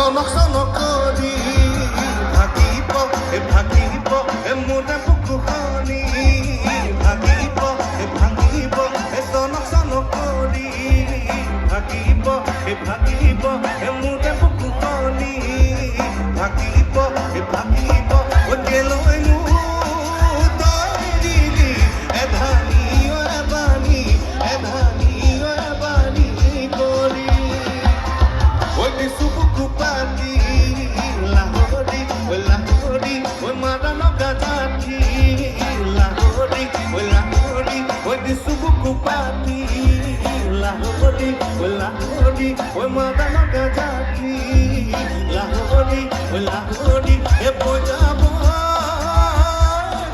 চনক চনক কৰি ভাগিব মোৰে বুকুখনি ভাগিব চনক চনক কৰি ভাগিব মোৰে বুকুখনি ভাগিব গেলৈনো তই দিলি এধানি এবানি কৰি ঐ দিছো বুকু পাতি লাহৰি ঐ মাৰা লগা জাতি লাহৰি ঐ দিছো বুকু পাতি লাহৰি ঐ মাৰা লগা জাতি লাহৰি এ বজাব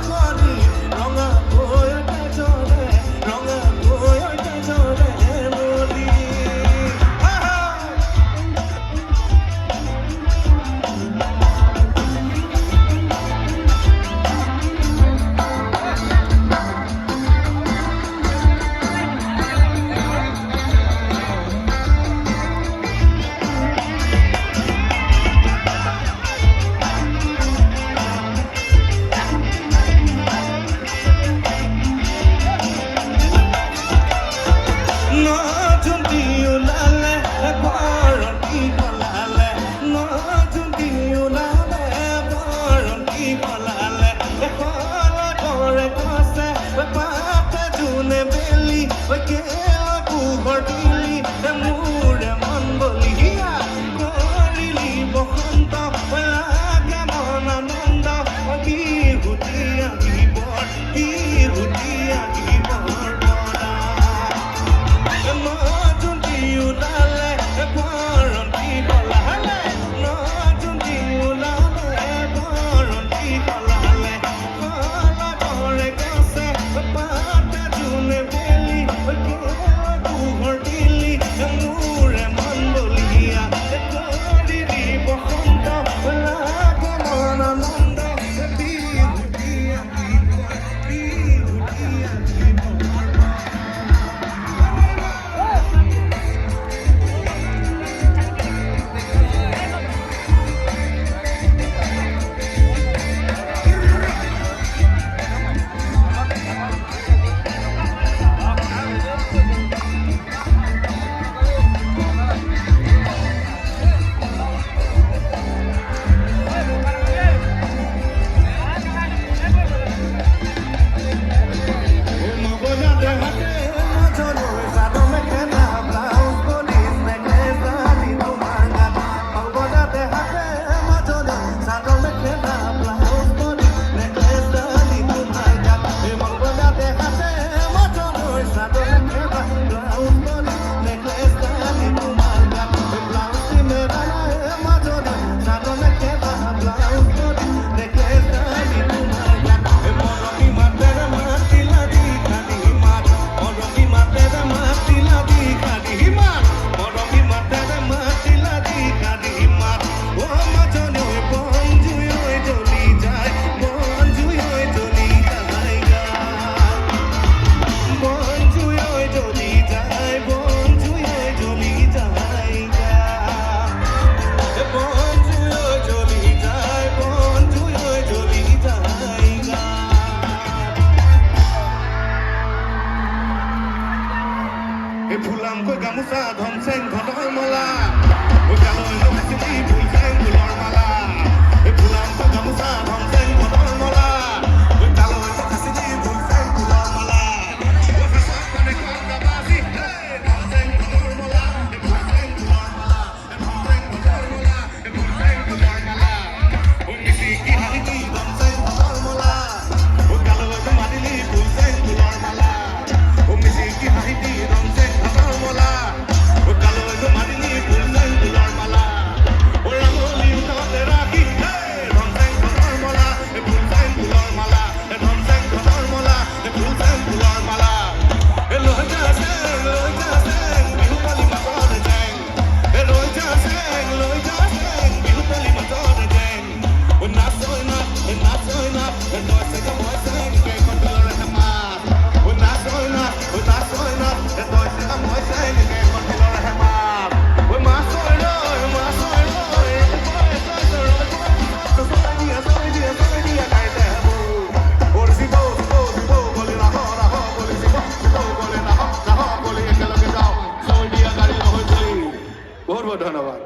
কৰি ৰঙা হৈ জৰে মলি ফুলামকৈ গামোচা ধনচেং ধনৰ মালা গালৈ লগাইছিলি ফুলচেং ফুলৰ মালা ফুলামকৈ গামোচা ধনচেং ধনৰ মালা গালৈ লগাইছিলি ফুলচেং ফুলৰ মালা If বহুত বহুত ধন্যবাদ